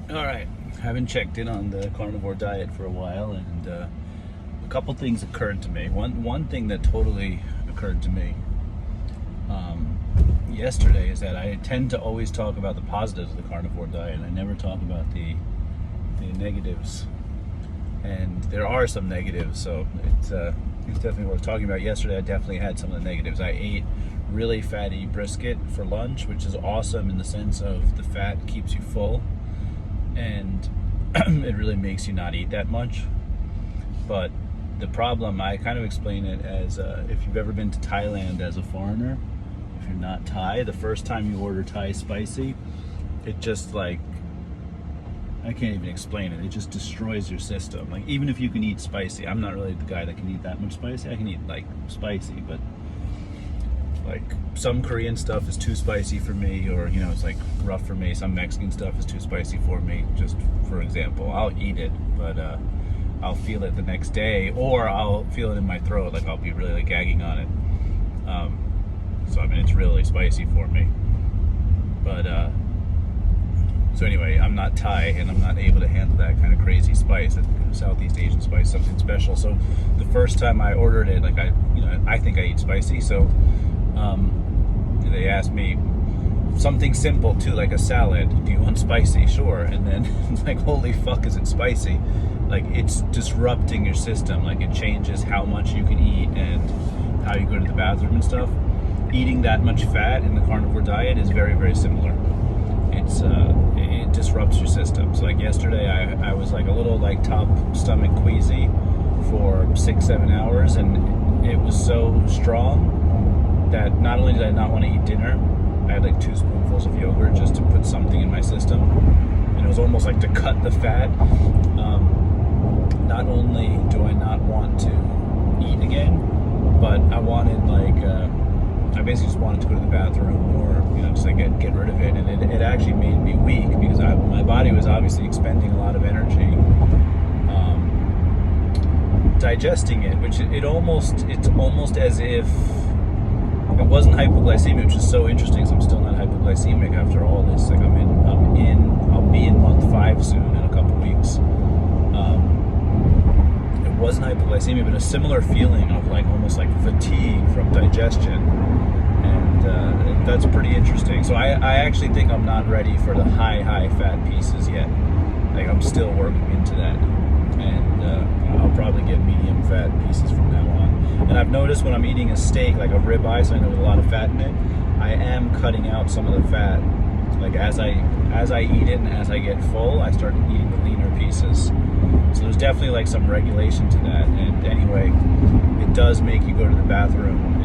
All right, haven't checked in on the carnivore diet for a while, and a couple things occurred to me. One thing that totally occurred to me yesterday is that I tend to always talk about the positives of the carnivore diet, and I never talk about the negatives. And there are some negatives, so it's definitely worth talking about. Yesterday, I definitely had some of the negatives. I ate really fatty brisket for lunch, which is awesome in the sense of the fat keeps you full, and it really makes you not eat that much. But the problem, I kind of explain it as if you've ever been to Thailand as a foreigner, if you're not Thai, the first time you order Thai spicy, it just like, I can't even explain it. It just destroys your system. Like, even if you can eat spicy, I'm not really the guy that can eat that much spicy. I can eat like spicy, but like some Korean stuff is too spicy for me, or it's like rough for me. Some Mexican stuff is too spicy for me, just for example. I'll eat it, but I'll feel it the next day, or I'll feel it in my throat, like I'll be really like gagging on it. So I mean, it's really spicy for me. But so anyway, I'm not Thai, and I'm not able to handle that kind of crazy spice. Southeast Asian spice, something special. So the first time I ordered it, like I think I eat spicy, so they asked me something simple too, like a salad. Do you want spicy? Sure. And then it's like, holy fuck, is it spicy? Like, it's disrupting your system. Like, it changes how much you can eat and how you go to the bathroom and stuff. Eating that much fat in the carnivore diet is very, very similar. It disrupts your system. So like yesterday, I was like a little like top stomach queasy for 6-7 hours, and it was so strong that not only did I not want to eat dinner, I had like 2 spoonfuls of yogurt just to put something in my system, and it was almost like to cut the fat. Not only do I not want to eat again, but I wanted I basically just wanted to go to the bathroom, or just like get rid of it, and it actually made me weak because my body was obviously expending a lot of energy digesting it, which it's almost as if it wasn't hypoglycemia, which is so interesting because I'm still not hypoglycemic after all this. Like I'll be in month 5 soon in a couple weeks. It wasn't hypoglycemia, but a similar feeling of like almost like fatigue from digestion, and that's pretty interesting. So I actually think I'm not ready for the high fat pieces yet. Like, I'm still working into that, and I'll probably get medium fat pieces from now on. And I've noticed when I'm eating a steak, like a ribeye, something with a lot of fat in it, I am cutting out some of the fat. Like as I eat it and as I get full, I start eating the leaner pieces. So there's definitely like some regulation to that. And anyway, it does make you go to the bathroom.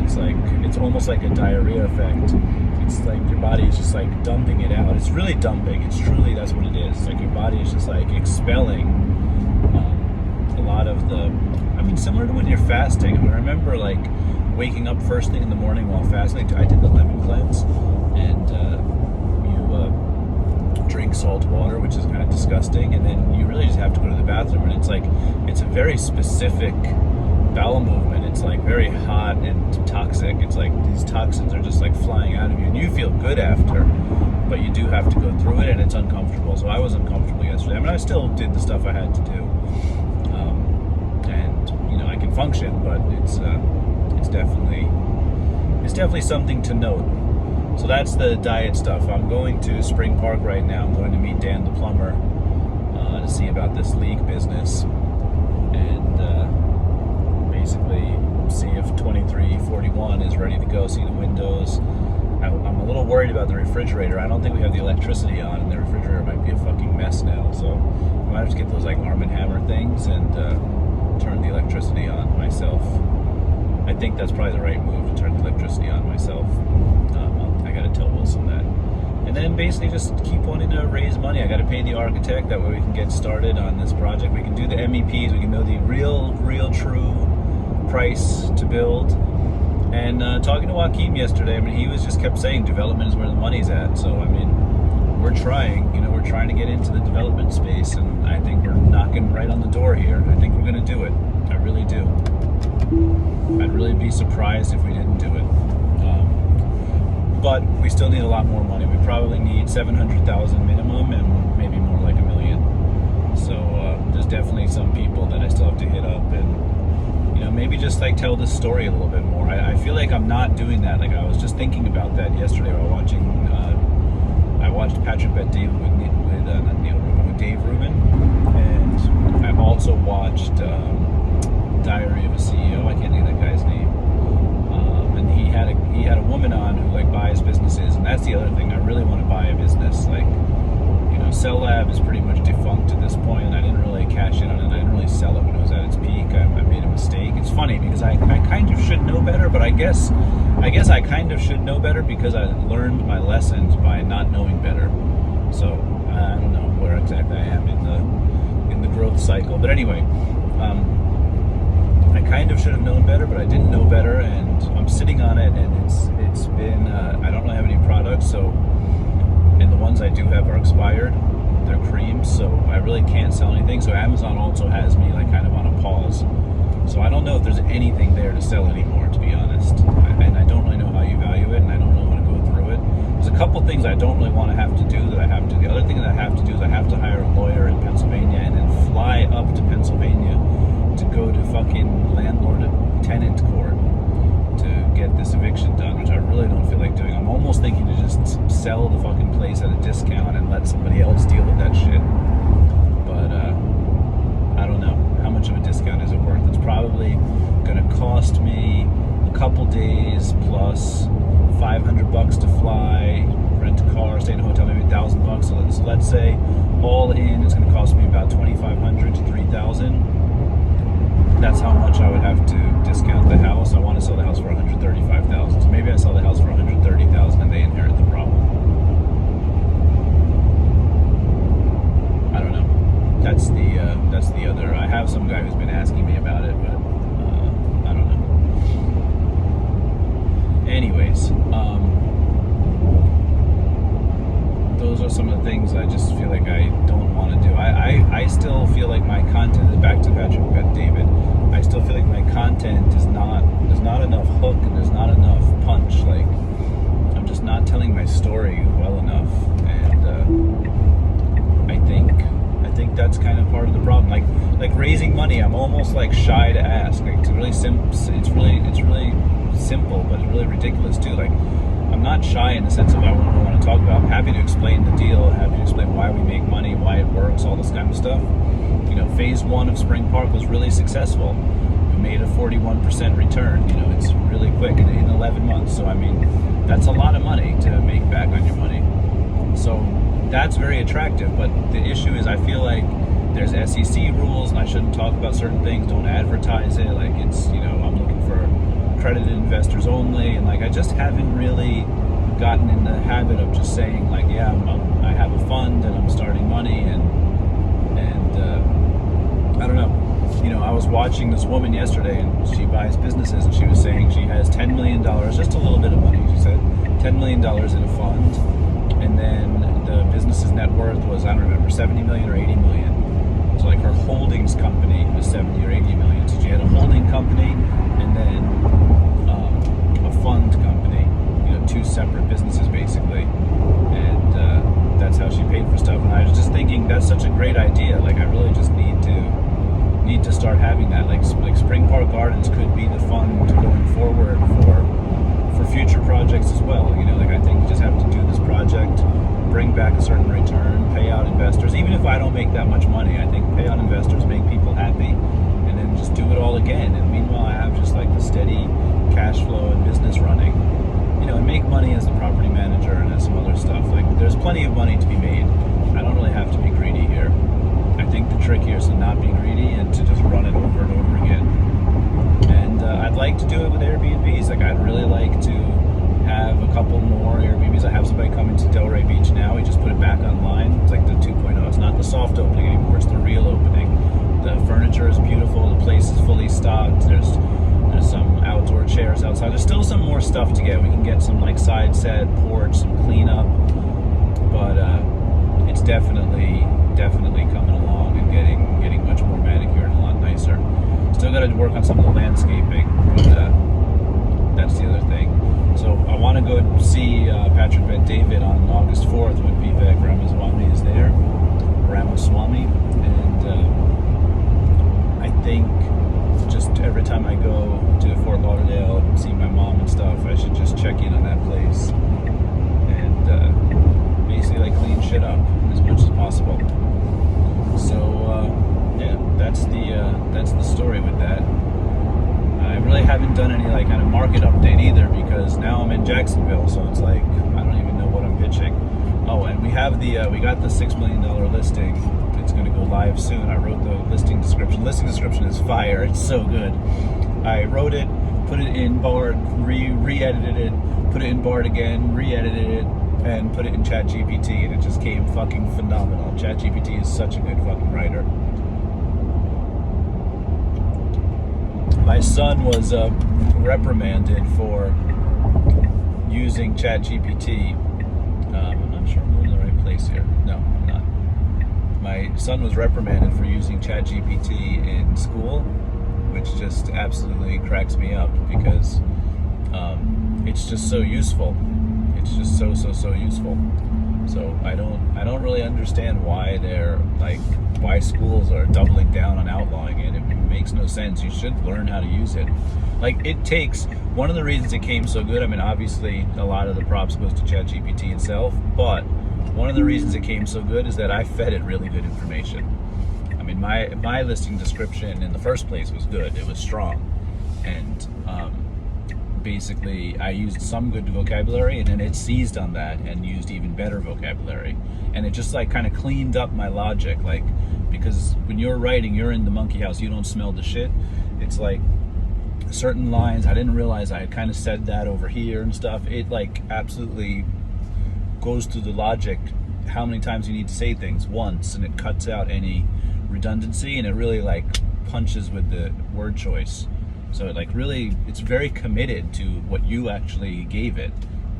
It's almost like a diarrhea effect. It's like your body is just like dumping it out. It's really dumping. It's truly, that's what it is. It's like your body is just like expelling a lot of similar to when you're fasting. I remember like waking up first thing in the morning while fasting. I did the lemon cleanse, and you drink salt water, which is kind of disgusting, and then you really just have to go to the bathroom, and it's a very specific bowel movement. It's like very hot and toxic. It's like these toxins are just like flying out of you, and you feel good after, but you do have to go through it, and it's uncomfortable. So I was uncomfortable yesterday. I mean, I still did the stuff I had to do, and I can function, but it's definitely something to note. So that's the diet stuff. I'm going to Spring Park right now. I'm going to meet Dan the plumber to see about this leak business, and basically see if 2341 is ready to go, see the windows. I'm a little worried about the refrigerator. I don't think we have the electricity on, and the refrigerator might be a fucking mess now, so I might have to get those like Arm & Hammer things and turn the electricity on myself. I think that's probably the right move, to turn the electricity on myself. I gotta tell Wilson that. And then basically just keep wanting to raise money. I gotta pay the architect, that way we can get started on this project. We can do the MEPs, we can know the real true price to build. And talking to Joaquin yesterday, I mean, he just kept saying development is where the money's at. So I mean, we're trying to get into the development space, and I think we're knocking right on the door here. I think we're gonna do it. I really do. I'd really be surprised if we didn't do it. But we still need a lot more money. We probably need $700,000 minimum, and maybe more like $1 million. just like tell this story a little bit more. I feel like I'm not doing that. Like I was just thinking about that yesterday while watching. I watched Patrick Bet David with not Neil Rubin, with Dave Rubin, and I also watched Diary of a CEO. I can't think of that guy's name. And he had a woman on who like buys businesses, and that's the other thing. I really want to buy a business. Like, you know, Cell Lab is pretty much defunct at this point, and I didn't really cash in on it. I didn't really sell it when it was at its peak. I made a mistake. It's funny because I kind of should know better, but I guess I kind of should know better because I learned my lessons by not knowing better. So I don't know where exactly I am in the growth cycle. But anyway, I kind of should have known better, but I didn't know better, and I'm sitting on it, and it's been I don't really have any products, so, and the ones I do have are expired. They're creams, so I really can't sell anything. So Amazon also has me like kind of on a pause. So I don't know if there's anything there to sell anymore, to be honest. And I don't really know how you value it, and I don't really want to go through it. There's a couple things I don't really want to have to do that I have to. The other thing that I have to do is I have to hire a lawyer in Pennsylvania and then fly up to Pennsylvania to go to fucking landlord-tenant court to get this eviction done, which I really don't feel like doing. I'm almost thinking to just sell the fucking place at a discount and let somebody else deal with that shit. But I don't know. How much of a discount is it worth? It's probably going to cost me a couple days plus $500 to fly, rent a car, stay in a hotel, maybe $1,000. So let's say all in, it's going to cost me about $2,500 to $3,000. That's how much I would have to discount the house. I want to sell the house for $135,000. So maybe I sell the house for $130,000 and they inherit the problem. I don't know. That's the other. I have some guy who's been asking me about it, but I don't know. Anyways, those are some of the things I just feel like I don't want to do. I still feel like my content is back to Patrick Bet David. I still feel like my content is not. There's not enough hook and there's not enough punch. Like I'm just not telling my story well enough, and I think that's kind of part of the problem. Like raising money, I'm almost like shy to ask. Like it's really it's really simple, but it's really ridiculous too. Like I'm not shy in the sense of I want to talk about. I'm happy to explain the deal, happy to explain why we make money, why it works, all this kind of stuff. You know, phase 1 of Spring Park was really successful. We made a 41% return. You know, it's really quick in 11 months. So I mean, that's a lot of money to make back on your money. So that's very attractive. But the issue is, I feel like there's SEC rules, and I shouldn't talk about certain things. Don't advertise it. Like it's, you know, I'm looking for accredited investors only, and like I just haven't really gotten in the habit of just saying like, yeah, I have a fund and I'm starting money, and I don't know. You know, I was watching this woman yesterday, and she buys businesses, and she was saying she has $10 million, just a little bit of money. She said $10 million in a fund, and then the business's net worth was, I don't remember, 70 million or 80 million. So like her holdings company was 70 or 80 million. So she had a holding company and then a fund company, you know, two separate businesses basically. And that's how she paid for stuff. And I was just thinking, that's such a great idea. Like I really just need to start having that. Like Spring Park Gardens could be the fund going forward for future projects as well. You know, like I think we just have to do this project, bring back a certain return, pay out investors. Even if I don't make that much money, I think pay out investors, make people happy, and then just do it all again. And meanwhile, I have just like the steady cash flow and business running, you know, and make money as a property manager and as some other stuff. Like there's plenty of money to be made. I don't really have to be greedy here. I think the trick here is to not be greedy and to just run it over and over again. And I'd like to do it with Airbnbs. Like I'd really like to have a couple more Airbnbs. I have somebody coming to Delray Beach now. We just put it back online. It's like the 2.0. It's not the soft opening anymore. It's the real opening. The furniture is beautiful. The place is fully stocked. There's some outdoor chairs outside. There's still some more stuff to get. We can get some like side set, porch, some cleanup. But it's definitely coming along and getting much more manicured and a lot nicer. Still got to work on some of the landscaping, but that's the other thing. So I want to go see Patrick Bet David on August 4th when Vivek Ramaswamy is there. Ramaswamy. And I think just every time I go possible. So yeah, that's the story with that. I really haven't done any like kind of market update either, because now I'm in Jacksonville, so it's like I don't even know what I'm pitching. Oh, and we have we got the $6 million listing. It's going to go live soon. I wrote the listing description. Listing description is fire. It's so good. I wrote it, put it in Bard, re-edited it, put it in Bard again, re-edited it, and put it in ChatGPT, and it just came fucking phenomenal. ChatGPT is such a good fucking writer. My son was reprimanded for using ChatGPT. I'm not sure I'm in the right place here. No, I'm not. My son was reprimanded for using ChatGPT in school, which just absolutely cracks me up, because it's just so useful. It's just so useful. So I don't really understand why why schools are doubling down on outlawing it. It makes no sense. You should learn how to use it. Like, it takes, one of the reasons it came so good, I mean, obviously a lot of the props goes to ChatGPT itself, but one of the reasons it came so good is that I fed it really good information. I mean, my listing description in the first place was good. It was strong. And basically I used some good vocabulary, and then it seized on that and used even better vocabulary. And it just like kind of cleaned up my logic, like, because when you're writing, you're in the monkey house, you don't smell the shit. It's like certain lines, I didn't realize I had kind of said that over here and stuff. It like absolutely goes through the logic, how many times you need to say things once, and it cuts out any redundancy, and it really like punches with the word choice. So it like really, it's very committed to what you actually gave it,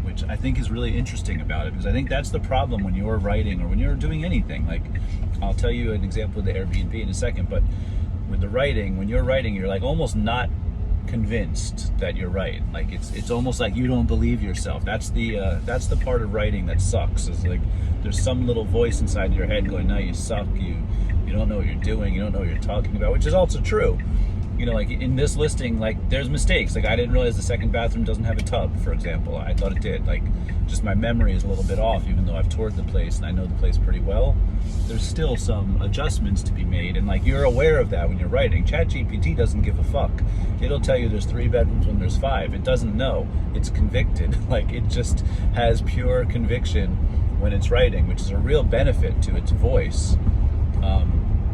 which I think is really interesting about it, because I think that's the problem when you're writing or when you're doing anything. Like, I'll tell you an example of the Airbnb in a second, but with the writing, when you're writing, you're like almost not convinced that you're right. Like it's almost like you don't believe yourself. That's the part of writing that sucks, is like there's some little voice inside your head going, no, you suck, you don't know what you're doing, you don't know what you're talking about, which is also true. You know, like in this listing, like there's mistakes. Like I didn't realize the second bathroom doesn't have a tub, for example. I thought it did. Like, just my memory is a little bit off, even though I've toured the place and I know the place pretty well. There's still some adjustments to be made, and like you're aware of that when you're writing. ChatGPT doesn't give a fuck. It'll tell you there's 3 bedrooms when there's 5. It doesn't know. It's convicted. Like, it just has pure conviction when it's writing, which is a real benefit to its voice.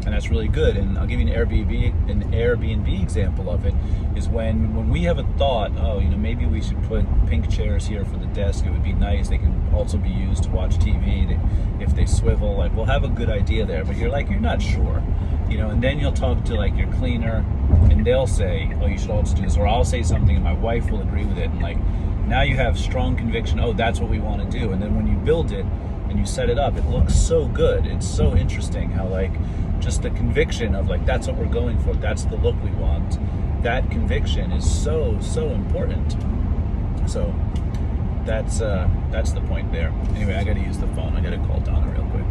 And that's really good. And I'll give you an Airbnb example of it, is when we have a thought, oh, you know, maybe we should put pink chairs here for the desk, it would be nice, they can also be used to watch TV, if they swivel, like we'll have a good idea there, but you're not sure, you know, and then you'll talk to like your cleaner and they'll say, oh, you should also do this, or I'll say something and my wife will agree with it, and like now you have strong conviction, oh, that's what we want to do. And then when you build it and you set it up, it looks so good. It's so interesting how like just the conviction of like, that's what we're going for, that's the look we want, that conviction is so important. So that's the point there. Anyway, I gotta use the phone. I gotta call Donna real quick.